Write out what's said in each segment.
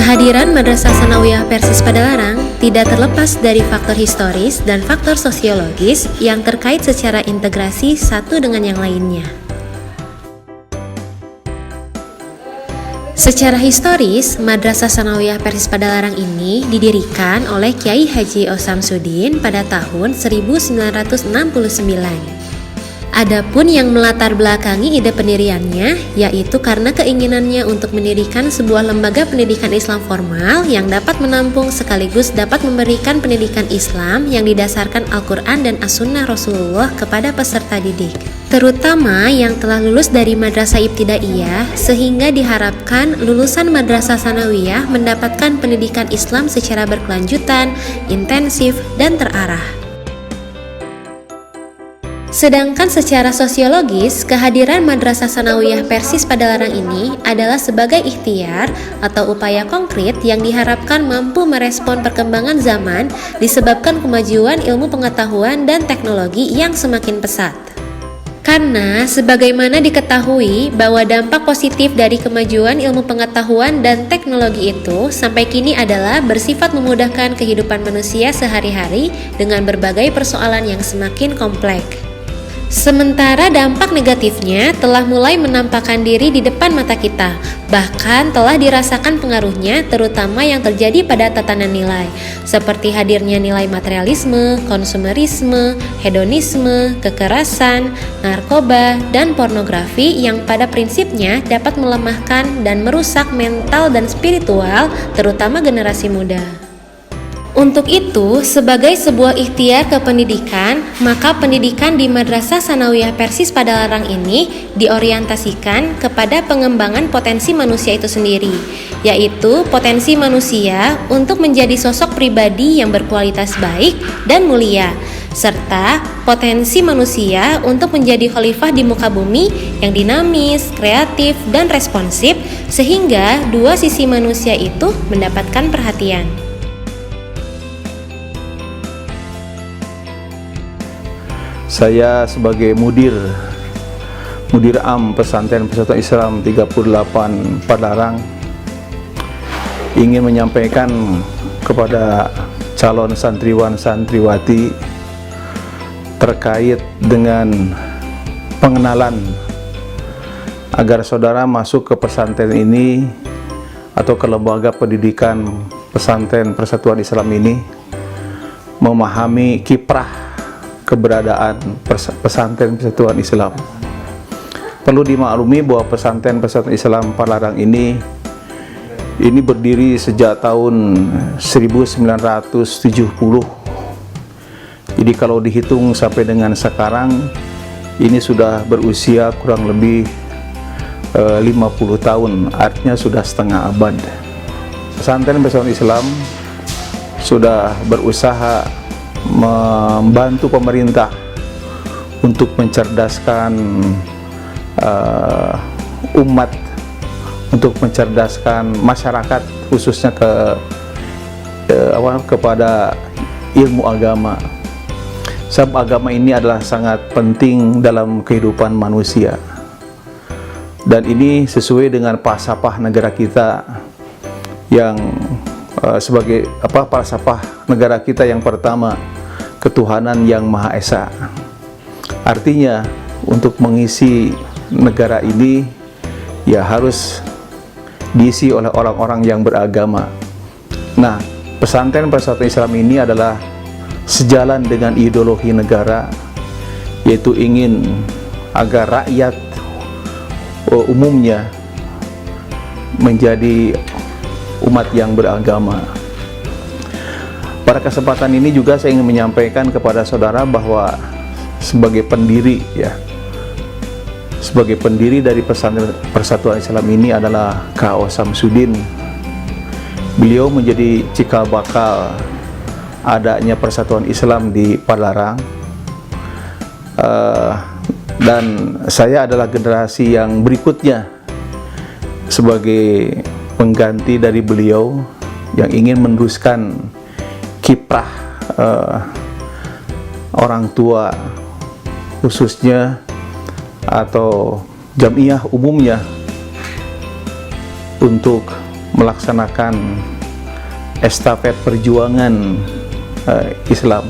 Kehadiran Madrasah Tsanawiyah Persis Padalarang tidak terlepas dari faktor historis dan faktor sosiologis yang terkait secara integrasi satu dengan yang lainnya. Secara historis, Madrasah Tsanawiyah Persis Padalarang ini didirikan oleh Kyai Haji O. Samsudin pada tahun 1969. Adapun yang melatar belakangi ide pendiriannya, yaitu karena keinginannya untuk mendirikan sebuah lembaga pendidikan Islam formal yang dapat menampung sekaligus dapat memberikan pendidikan Islam yang didasarkan Al-Quran dan As-Sunnah Rasulullah kepada peserta didik, terutama yang telah lulus dari Madrasah Ibtidaiyah, sehingga diharapkan lulusan Madrasah Tsanawiyah mendapatkan pendidikan Islam secara berkelanjutan, intensif, dan terarah. Sedangkan secara sosiologis, kehadiran Madrasah Tsanawiyah Persis Padalarang ini adalah sebagai ikhtiar atau upaya konkret yang diharapkan mampu merespon perkembangan zaman disebabkan kemajuan ilmu pengetahuan dan teknologi yang semakin pesat. Karena sebagaimana diketahui bahwa dampak positif dari kemajuan ilmu pengetahuan dan teknologi itu sampai kini adalah bersifat memudahkan kehidupan manusia sehari-hari dengan berbagai persoalan yang semakin kompleks. Sementara dampak negatifnya telah mulai menampakkan diri di depan mata kita, bahkan telah dirasakan pengaruhnya terutama yang terjadi pada tatanan nilai, seperti hadirnya nilai materialisme, konsumerisme, hedonisme, kekerasan, narkoba, dan pornografi yang pada prinsipnya dapat melemahkan dan merusak mental dan spiritual terutama generasi muda. Untuk itu, sebagai sebuah ikhtiar ke pendidikan, maka pendidikan di Madrasah Tsanawiyah Persis Padalarang ini diorientasikan kepada pengembangan potensi manusia itu sendiri, yaitu potensi manusia untuk menjadi sosok pribadi yang berkualitas baik dan mulia, serta potensi manusia untuk menjadi khalifah di muka bumi yang dinamis, kreatif, dan responsif, sehingga dua sisi manusia itu mendapatkan perhatian. Saya sebagai Mudir Am Pesantren Persatuan Islam 38 Padalarang ingin menyampaikan kepada calon santriwan santriwati terkait dengan pengenalan agar saudara masuk ke pesantren ini atau ke lembaga pendidikan Pesantren Persatuan Islam ini memahami kiprah keberadaan pesantren Persatuan Islam. Perlu dimaklumi bahwa pesantren Persatuan Islam Padalarang ini berdiri sejak tahun 1970. Jadi kalau dihitung sampai dengan sekarang ini sudah berusia kurang lebih 50 tahun, artinya sudah setengah abad. Pesantren Persatuan Islam sudah berusaha membantu pemerintah untuk mencerdaskan umat, untuk mencerdaskan masyarakat khususnya kepada ilmu agama. Sebab agama ini adalah sangat penting dalam kehidupan manusia, dan ini sesuai dengan falsafah negara kita yang sebagai falsafah negara kita yang pertama, ketuhanan yang Maha Esa. Artinya untuk mengisi negara ini ya harus diisi oleh orang-orang yang beragama. Nah, pesantren Persatuan Islam ini adalah sejalan dengan ideologi negara, yaitu ingin agar rakyat umumnya menjadi umat yang beragama. Pada kesempatan ini juga saya ingin menyampaikan kepada saudara bahwa sebagai pendiri dari pesantren Persatuan Islam ini adalah K.O. Samsudin. Beliau menjadi cikal bakal adanya Persatuan Islam di Padalarang, dan saya adalah generasi yang berikutnya sebagai pengganti dari beliau yang ingin meneruskan kiprah orang tua khususnya atau jamiah umumnya untuk melaksanakan estafet perjuangan Islam.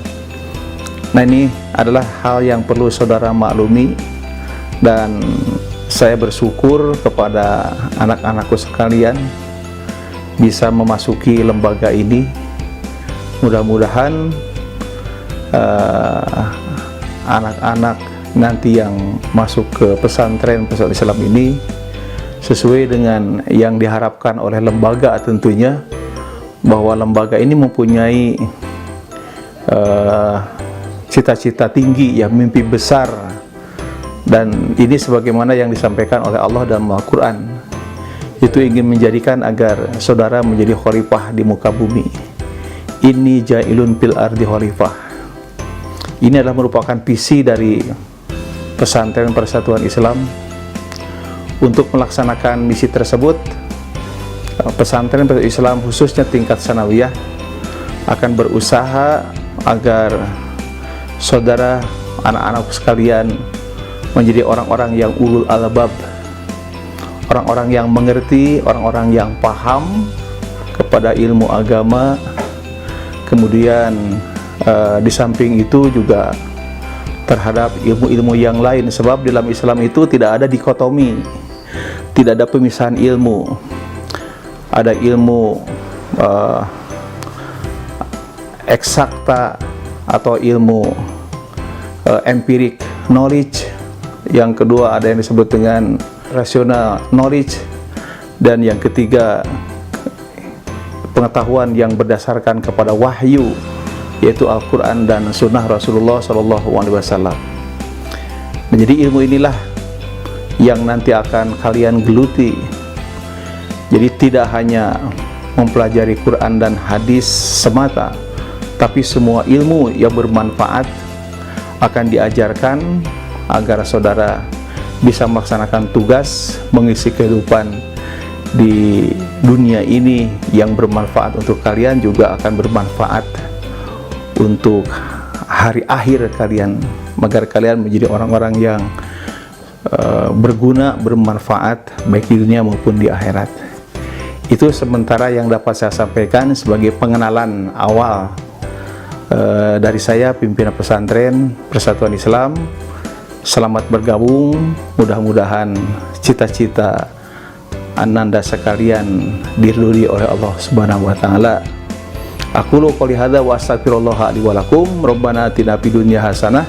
Nah, ini adalah hal yang perlu saudara maklumi, dan saya bersyukur kepada anak-anakku sekalian bisa memasuki lembaga ini. Mudah-mudahan anak-anak nanti yang masuk ke pesantren Islam ini sesuai dengan yang diharapkan oleh lembaga, tentunya bahwa lembaga ini mempunyai cita-cita tinggi, ya, mimpi besar, dan ini sebagaimana yang disampaikan oleh Allah dalam Al-Quran, itu ingin menjadikan agar saudara menjadi khalifah di muka bumi. Inni ja'ilun fil ardi khalifah. Ini adalah merupakan visi dari Pesantren Persatuan Islam. Untuk melaksanakan misi tersebut, Pesantren Persatuan Islam khususnya tingkat sanawiyah akan berusaha agar saudara, anak-anak sekalian menjadi orang-orang yang ulul albab, orang-orang yang mengerti, orang-orang yang paham kepada ilmu agama. Kemudian di samping itu juga terhadap ilmu-ilmu yang lain, sebab dalam Islam itu tidak ada dikotomi, tidak ada pemisahan ilmu. Ada ilmu eksakta atau ilmu empirik knowledge, yang kedua ada yang disebut dengan rational knowledge, dan yang ketiga pengetahuan yang berdasarkan kepada wahyu, yaitu Al-Quran dan Sunnah Rasulullah SAW. Jadi ilmu inilah yang nanti akan kalian geluti. Jadi tidak hanya mempelajari Quran dan hadis semata, tapi semua ilmu yang bermanfaat akan diajarkan agar saudara bisa melaksanakan tugas mengisi kehidupan di dunia ini yang bermanfaat untuk kalian, juga akan bermanfaat untuk hari akhir kalian, agar kalian menjadi orang-orang yang berguna, bermanfaat baik di dunia maupun di akhirat. Itu sementara yang dapat saya sampaikan sebagai pengenalan awal dari saya, pimpinan Pesantren Persatuan Islam. Selamat bergabung, mudah-mudahan cita-cita ananda sekalian diridhoi oleh Allah Subhanahu wa taala. Aqulu qouli hadza wa astaghfirullah li wa lakum. Rabbana atina fid dunya hasanah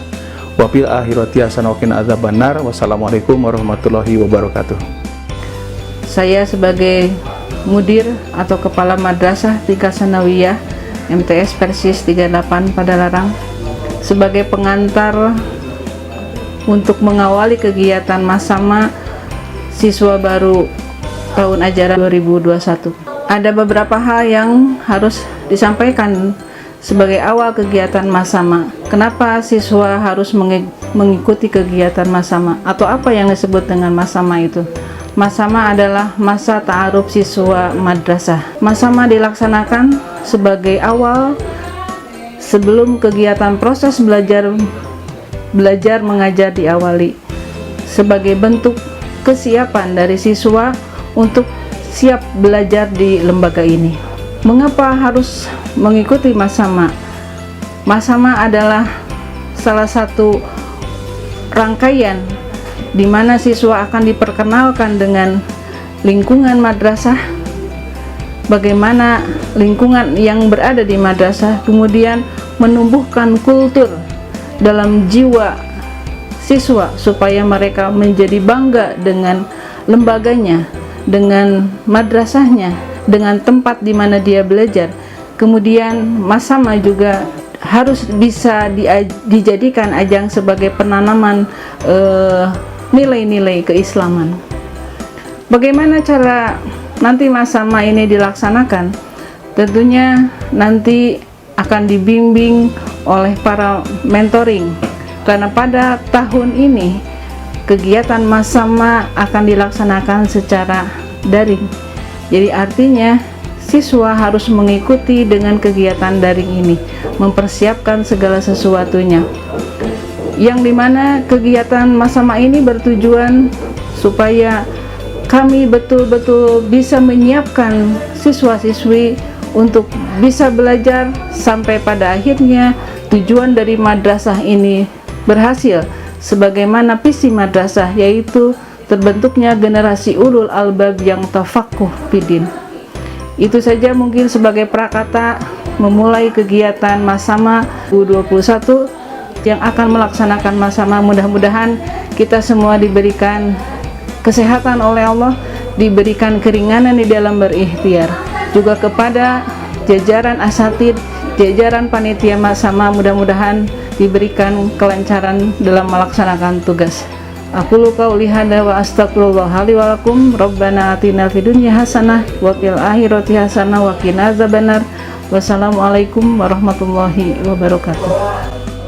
wa fil akhirati hasanah wa qina adzabannar. Wassalamualaikum warahmatullahi wabarakatuh. Saya sebagai mudir atau kepala madrasah tingkat sanawiyah MTS Persis 38 Padalarang, sebagai pengantar untuk mengawali kegiatan Masama siswa baru tahun ajaran 2021. Ada beberapa hal yang harus disampaikan sebagai awal kegiatan Masama. Kenapa siswa harus mengikuti kegiatan Masama, atau apa yang disebut dengan Masama itu? Masama adalah masa ta'aruf siswa madrasah. Masama dilaksanakan sebagai awal sebelum kegiatan proses belajar mengajar diawali, sebagai bentuk kesiapan dari siswa untuk siap belajar di lembaga ini. Mengapa harus mengikuti Masama? Masama adalah salah satu rangkaian di mana siswa akan diperkenalkan dengan lingkungan madrasah, bagaimana lingkungan yang berada di madrasah, kemudian menumbuhkan kultur dalam jiwa siswa supaya mereka menjadi bangga dengan lembaganya, dengan madrasahnya, dengan tempat di mana dia belajar. Kemudian Masama juga harus bisa dijadikan ajang sebagai penanaman nilai-nilai keislaman. Bagaimana cara nanti Masama ini dilaksanakan? Tentunya nanti akan dibimbing oleh para mentoring, karena pada tahun ini kegiatan Masama akan dilaksanakan secara daring. Jadi artinya siswa harus mengikuti dengan kegiatan daring ini, mempersiapkan segala sesuatunya, yang dimana kegiatan Masama ini bertujuan supaya kami betul-betul bisa menyiapkan siswa-siswi untuk bisa belajar sampai pada akhirnya tujuan dari madrasah ini berhasil sebagaimana visi madrasah, yaitu terbentuknya generasi ulul albab yang tafaqquh fidin. Itu saja mungkin sebagai prakata memulai kegiatan Masama U21 yang akan melaksanakan Masama. Mudah-mudahan kita semua diberikan kesehatan oleh Allah, diberikan keringanan di dalam berikhtiar. Juga kepada jajaran asatid, jajaran panitia Masama, mudah-mudahan diberikan kelancaran dalam melaksanakan tugas. Aku qauli hadza wa astagfirullah li wa lakum. Rabbana atina fid dunya hasanah wa fil akhirati hasanah wa qina adzabannar. Wassalamualaikum warahmatullahi wabarakatuh.